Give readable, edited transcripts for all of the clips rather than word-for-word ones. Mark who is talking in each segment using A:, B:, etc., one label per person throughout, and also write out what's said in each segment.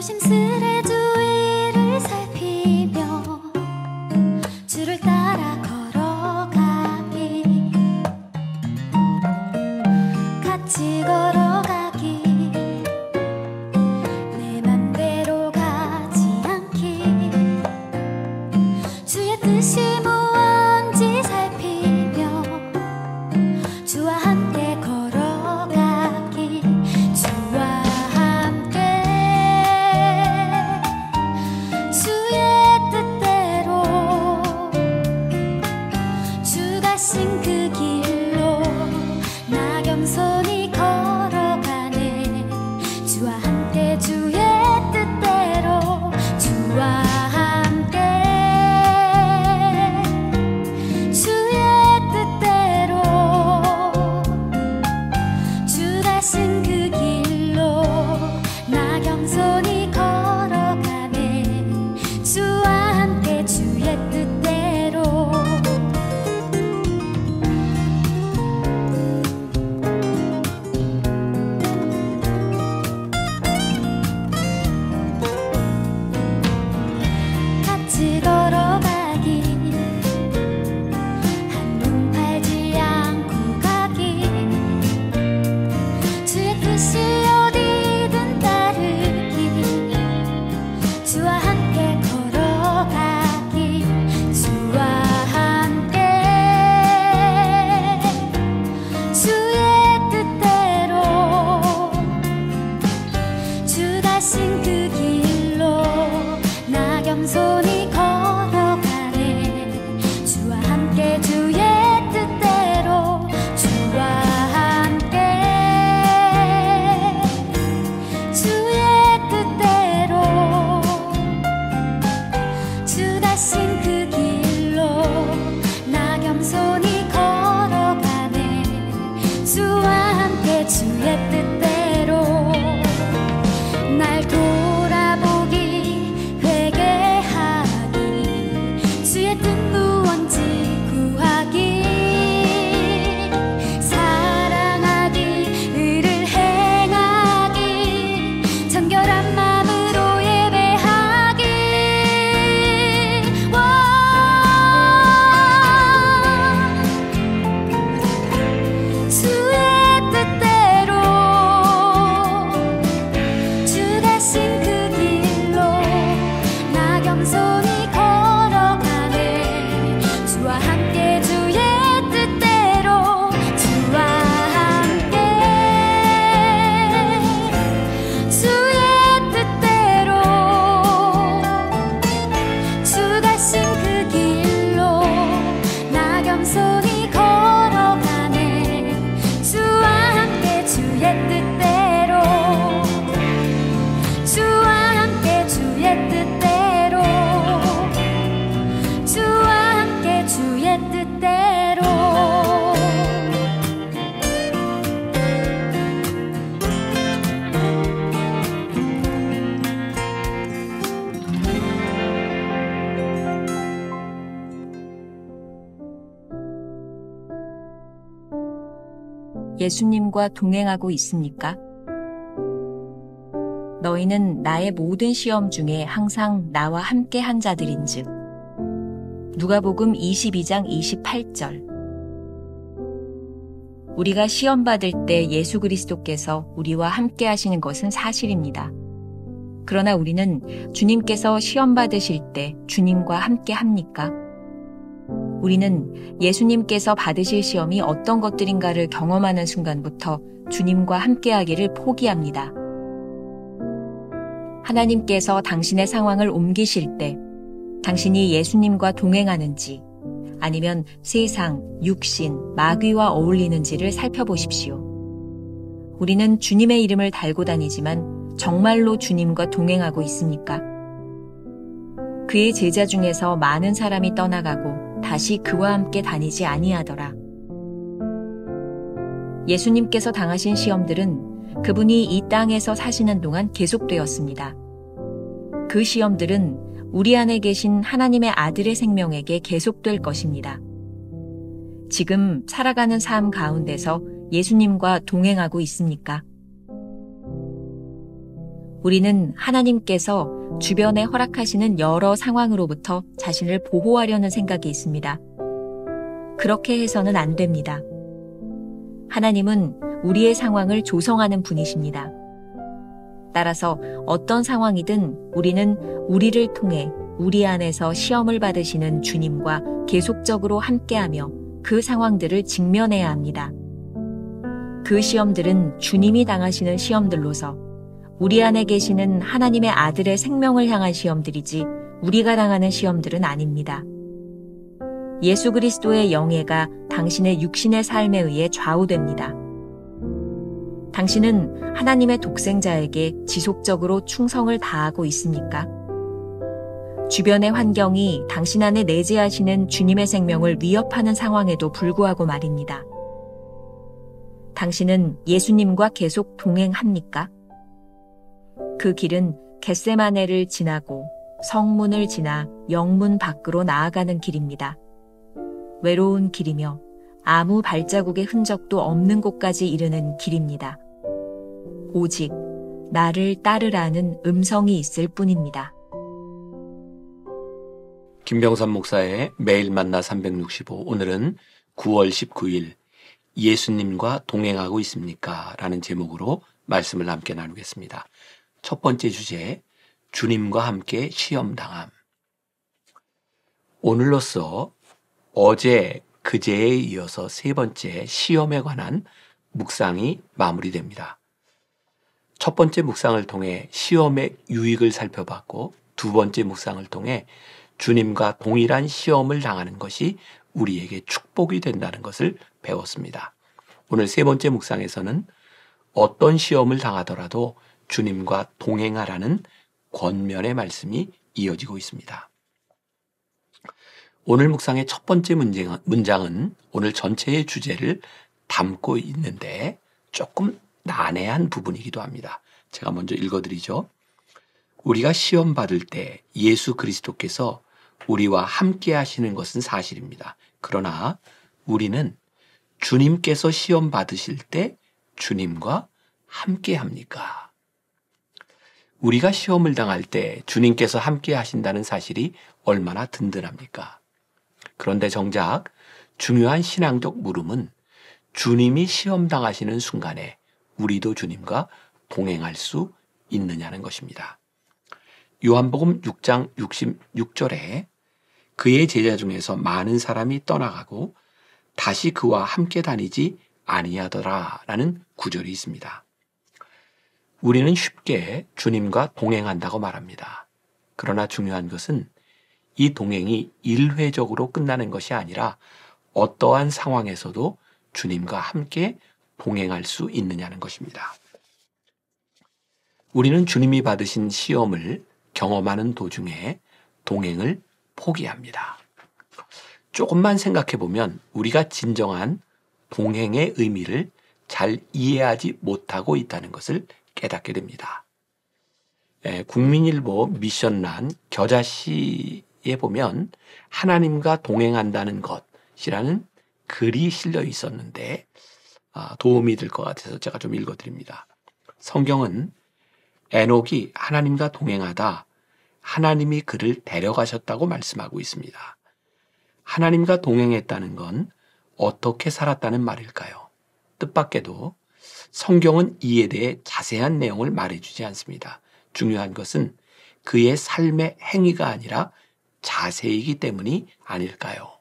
A: 조심스레 주위를 살피며 주를 따라 걸어가기, 같이 걸어가기, 내 맘대로 가지 않기, 주의 뜻이 무언지 살피며 주와 함께 걸어가기, 주와 함께 주의 뜻대로 주 가신 그 길로 나 겸손히 걸어가네. 주와 함께 주의 뜻대로, 주와 함께 주의 뜻대로 주 가신 그 길로 나 겸손히 걸어가네. 주와 함께 주의 뜻대로. 같이 걸어가기, 한눈 팔지 않고 가기, 주의 뜻이 어디든 따르기, 주와 함께 걸어가기, 주와 함께 주의 뜻대로 주 가신 그 길로 나 겸손히 걸어가네. 주와 함께 주의 뜻대로, 주와 함께 주의 뜻대로 주 가신 그 길로 나 겸손히 걸어가네. 주와 함께 주의 뜻대로. 날 돌아보기, 회개하기, 주의 뜻 무언지 구하기, 사랑하기, 의를 행하기, 정결한 마음으로 예배하기. 와, 주의 뜻대로 주 가신 그 길로 나 겸손히 걸어가네. 주와 함께 주의 뜻대로, 주와 함께 주의 뜻대로 주 가신 그 길로 나 겸손히 걸어가네. 주와 함께 주의 뜻대로, 주와 함께 주의 뜻대로, 주와 함께 주의 뜻대로.
B: 예수님과 동행하고 있습니까? 너희는 나의 모든 시험 중에 항상 나와 함께 한 자들인즉. 누가복음 22장 28절. 우리가 시험 받을 때 예수 그리스도께서 우리와 함께 하시는 것은 사실입니다. 그러나 우리는 주님께서 시험 받으실 때 주님과 함께 합니까? 우리는 예수님께서 받으실 시험이 어떤 것들인가를 경험하는 순간부터 주님과 함께하기를 포기합니다. 하나님께서 당신의 상황을 옮기실 때 당신이 예수님과 동행하는지 아니면 세상, 육신, 마귀와 어울리는지를 살펴보십시오. 우리는 주님의 이름을 달고 다니지만 정말로 주님과 동행하고 있습니까? 그의 제자 중에서 많은 사람이 떠나가고 다시 그와 함께 다니지 아니하더라. 예수님께서 당하신 시험들은 그분이 이 땅에서 사시는 동안 계속되었습니다. 그 시험들은 우리 안에 계신 하나님의 아들의 생명에게 계속될 것입니다. 지금 살아가는 삶 가운데서 예수님과 동행하고 있습니까? 우리는 하나님께서 주변에 허락하시는 여러 상황으로부터 자신을 보호하려는 생각이 있습니다. 그렇게 해서는 안 됩니다. 하나님은 우리의 상황을 조성하는 분이십니다. 따라서 어떤 상황이든 우리는 우리를 통해 우리 안에서 시험을 받으시는 주님과 계속적으로 함께하며 그 상황들을 직면해야 합니다. 그 시험들은 주님이 당하시는 시험들로서 우리 안에 계시는 하나님의 아들의 생명을 향한 시험들이지 우리가 당하는 시험들은 아닙니다. 예수 그리스도의 영예가 당신의 육신의 삶에 의해 좌우됩니다. 당신은 하나님의 독생자에게 지속적으로 충성을 다하고 있습니까? 주변의 환경이 당신 안에 내재하시는 주님의 생명을 위협하는 상황에도 불구하고 말입니다. 당신은 예수님과 계속 동행합니까? 그 길은 겟세마네를 지나고 성문을 지나 영문 밖으로 나아가는 길입니다. 외로운 길이며 아무 발자국의 흔적도 없는 곳까지 이르는 길입니다. 오직 나를 따르라는 음성이 있을 뿐입니다.
C: 김병삼 목사의 매일 만나 365, 오늘은 9월 19일 예수님과 동행하고 있습니까? 라는 제목으로 말씀을 함께 나누겠습니다. 첫 번째 주제, 주님과 함께 시험당함. 오늘로써 어제, 그제에 이어서 세 번째 시험에 관한 묵상이 마무리됩니다. 첫 번째 묵상을 통해 시험의 유익을 살펴봤고, 두 번째 묵상을 통해 주님과 동일한 시험을 당하는 것이 우리에게 축복이 된다는 것을 배웠습니다. 오늘 세 번째 묵상에서는 어떤 시험을 당하더라도 주님과 동행하라는 권면의 말씀이 이어지고 있습니다. 오늘 묵상의 첫 번째 문장은 오늘 전체의 주제를 담고 있는데 조금 난해한 부분이기도 합니다. 제가 먼저 읽어드리죠. 우리가 시험 받을 때 예수 그리스도께서 우리와 함께 하시는 것은 사실입니다. 그러나 우리는 주님께서 시험 받으실 때 주님과 함께 합니까? 우리가 시험을 당할 때 주님께서 함께 하신다는 사실이 얼마나 든든합니까? 그런데 정작 중요한 신앙적 물음은 주님이 시험 당하시는 순간에 우리도 주님과 동행할 수 있느냐는 것입니다. 요한복음 6장 66절에 그의 제자 중에서 많은 사람이 떠나가고 다시 그와 함께 다니지 아니하더라라는 구절이 있습니다. 우리는 쉽게 주님과 동행한다고 말합니다. 그러나 중요한 것은 이 동행이 일회적으로 끝나는 것이 아니라 어떠한 상황에서도 주님과 함께 동행할 수 있느냐는 것입니다. 우리는 주님이 받으신 시험을 경험하는 도중에 동행을 포기합니다. 조금만 생각해 보면 우리가 진정한 동행의 의미를 잘 이해하지 못하고 있다는 것을 깨닫게 됩니다. 국민일보 미션란 겨자씨에 보면 하나님과 동행한다는 것이라는 글이 실려 있었는데 도움이 될 것 같아서 제가 좀 읽어드립니다. 성경은 에녹이 하나님과 동행하다 하나님이 그를 데려가셨다고 말씀하고 있습니다. 하나님과 동행했다는 건 어떻게 살았다는 말일까요? 뜻밖에도 성경은 이에 대해 자세한 내용을 말해주지 않습니다. 중요한 것은 그의 삶의 행위가 아니라 자세이기 때문이 아닐까요?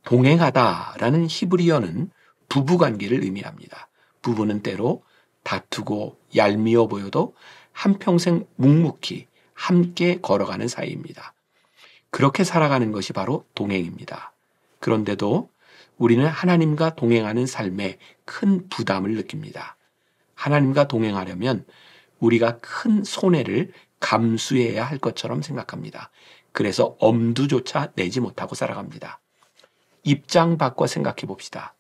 C: 동행하다라는 히브리어는 부부관계를 의미합니다. 부부는 때로 다투고 얄미워 보여도 한평생 묵묵히 함께 걸어가는 사이입니다. 그렇게 살아가는 것이 바로 동행입니다. 그런데도 우리는 하나님과 동행하는 삶에 큰 부담을 느낍니다. 하나님과 동행하려면 우리가 큰 손해를 감수해야 할 것처럼 생각합니다. 그래서 엄두조차 내지 못하고 살아갑니다. 입장 바꿔 생각해 봅시다.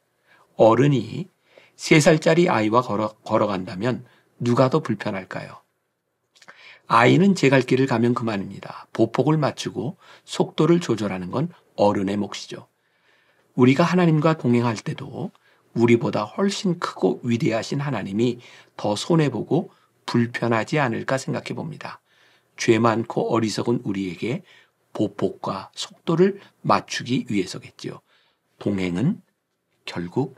C: 어른이 3살짜리 아이와 걸어간다면 누가 더 불편할까요? 아이는 제 갈 길을 가면 그만입니다. 보폭을 맞추고 속도를 조절하는 건 어른의 몫이죠. 우리가 하나님과 동행할 때도 우리보다 훨씬 크고 위대하신 하나님이 더 손해보고 불편하지 않을까 생각해 봅니다. 죄 많고 어리석은 우리에게 보폭과 속도를 맞추기 위해서겠지요. 동행은 결국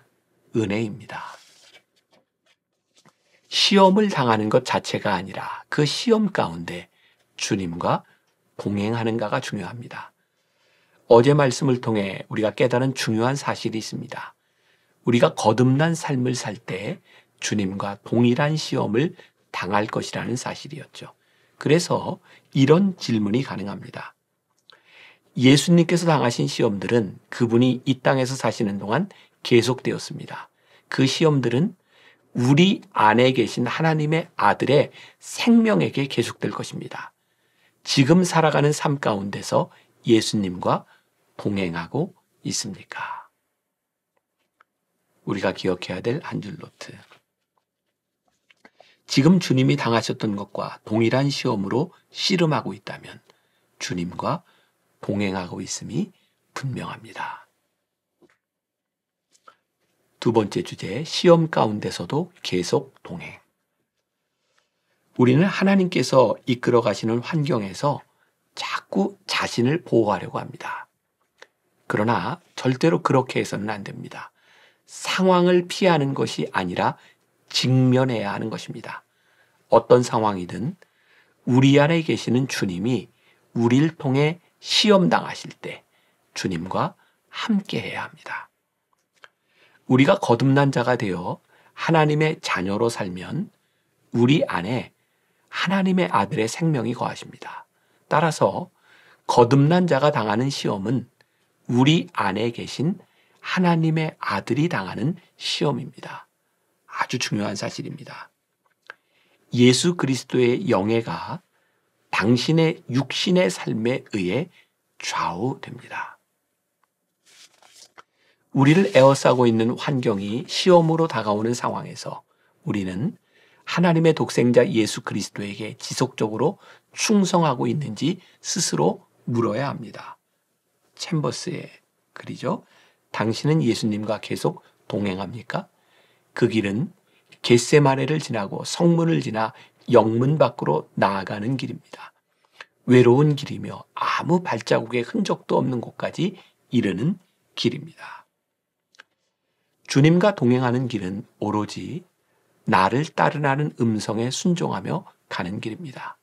C: 은혜입니다. 시험을 당하는 것 자체가 아니라 그 시험 가운데 주님과 동행하는가가 중요합니다. 어제 말씀을 통해 우리가 깨달은 중요한 사실이 있습니다. 우리가 거듭난 삶을 살 때 주님과 동일한 시험을 당할 것이라는 사실이었죠. 그래서 이런 질문이 가능합니다. 예수님께서 당하신 시험들은 그분이 이 땅에서 사시는 동안 계속되었습니다. 그 시험들은 우리 안에 계신 하나님의 아들의 생명에게 계속될 것입니다. 지금 살아가는 삶 가운데서 예수님과 동행하고 있습니까? 우리가 기억해야 될 한 줄 노트. 지금 주님이 당하셨던 것과 동일한 시험으로 씨름하고 있다면 주님과 동행하고 있음이 분명합니다. 두 번째 주제, 시험 가운데서도 계속 동행. 우리는 하나님께서 이끌어 가시는 환경에서 자꾸 자신을 보호하려고 합니다. 그러나 절대로 그렇게 해서는 안 됩니다. 상황을 피하는 것이 아니라 직면해야 하는 것입니다. 어떤 상황이든 우리 안에 계시는 주님이 우리를 통해 시험당하실 때 주님과 함께 해야 합니다. 우리가 거듭난 자가 되어 하나님의 자녀로 살면 우리 안에 하나님의 아들의 생명이 거하십니다. 따라서 거듭난 자가 당하는 시험은 우리 안에 계신 하나님의 아들이 당하는 시험입니다. 아주 중요한 사실입니다. 예수 그리스도의 영예가 당신의 육신의 삶에 의해 좌우됩니다. 우리를 에워싸고 있는 환경이 시험으로 다가오는 상황에서 우리는 하나님의 독생자 예수 그리스도에게 지속적으로 충성하고 있는지 스스로 물어야 합니다. 챔버스의 글이죠. 당신은 예수님과 계속 동행합니까? 그 길은 겟세마네를 지나고 성문을 지나 영문 밖으로 나아가는 길입니다. 외로운 길이며 아무 발자국의 흔적도 없는 곳까지 이르는 길입니다. 주님과 동행하는 길은 오로지 나를 따르라는 음성에 순종하며 가는 길입니다.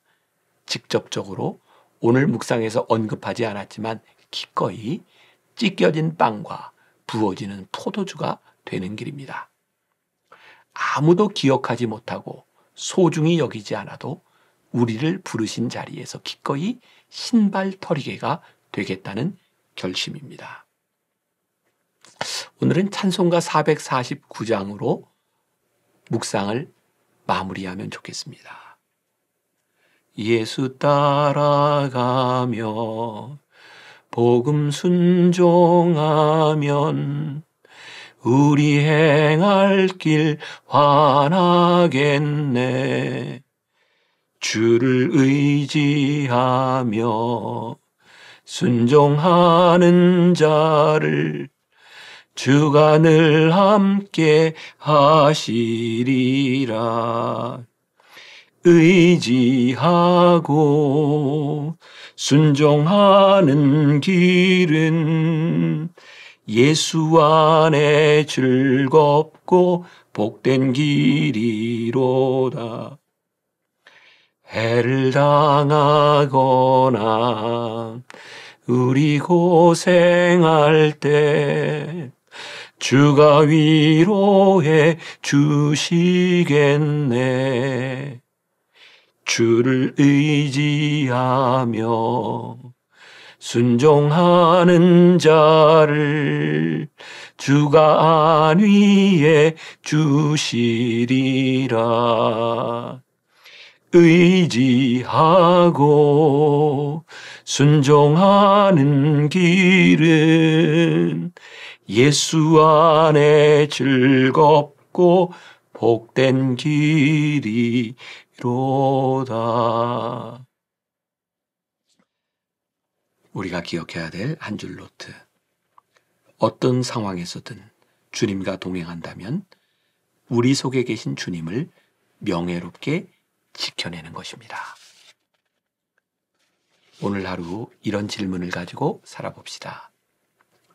C: 직접적으로 오늘 묵상에서 언급하지 않았지만 기꺼이 찢겨진 빵과 부어지는 포도주가 되는 길입니다. 아무도 기억하지 못하고 소중히 여기지 않아도 우리를 부르신 자리에서 기꺼이 신발털이개가 되겠다는 결심입니다. 오늘은 찬송가 449장으로 묵상을 마무리하면 좋겠습니다. 예수 따라가며 복음 순종하면 우리 행할 길 환하겠네. 주를 의지하며 순종하는 자를 주가 늘 함께 하시리라. 의지하고 순종하는 길은 예수 안에 즐겁고 복된 길이로다. 해를 당하거나 우리 고생할 때 주가 위로해 주시겠네. 주를 의지하며 순종하는 자를 주가 안위해 주시리라. 의지하고 순종하는 길은 예수 안에 즐겁고 복된 길이로다. 우리가 기억해야 될 한 줄 노트. 어떤 상황에서든 주님과 동행한다면 우리 속에 계신 주님을 명예롭게 지켜내는 것입니다. 오늘 하루 이런 질문을 가지고 살아봅시다.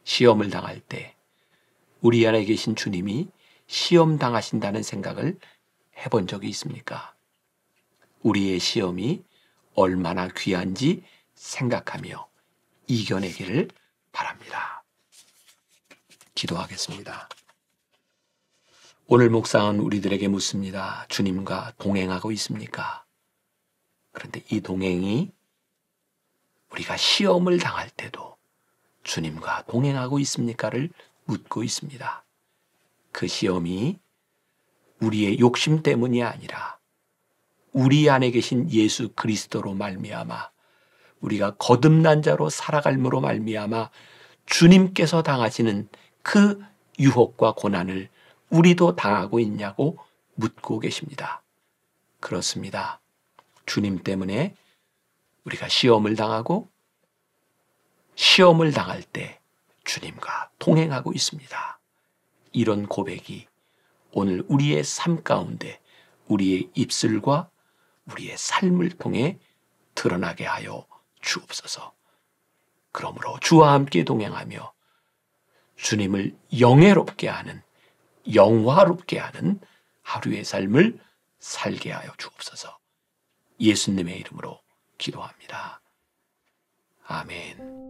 C: 시험을 당할 때 우리 안에 계신 주님이 시험 당하신다는 생각을 해본 적이 있습니까? 우리의 시험이 얼마나 귀한지 생각하며 이겨내기를 바랍니다. 기도하겠습니다. 오늘 묵상은 우리들에게 묻습니다. 주님과 동행하고 있습니까? 그런데 이 동행이 우리가 시험을 당할 때도 주님과 동행하고 있습니까를 묻고 있습니다. 그 시험이 우리의 욕심 때문이 아니라 우리 안에 계신 예수 그리스도로 말미암아 우리가 거듭난 자로 살아갈므로 말미암아 주님께서 당하시는 그 유혹과 고난을 우리도 당하고 있냐고 묻고 계십니다. 그렇습니다. 주님 때문에 우리가 시험을 당하고 시험을 당할 때 주님과 동행하고 있습니다. 이런 고백이 오늘 우리의 삶 가운데 우리의 입술과 우리의 삶을 통해 드러나게 하여 주옵소서. 그러므로 주와 함께 동행하며 주님을 영예롭게 하는 영화롭게 하는 하루의 삶을 살게 하여 주옵소서. 예수님의 이름으로 기도합니다. 아멘.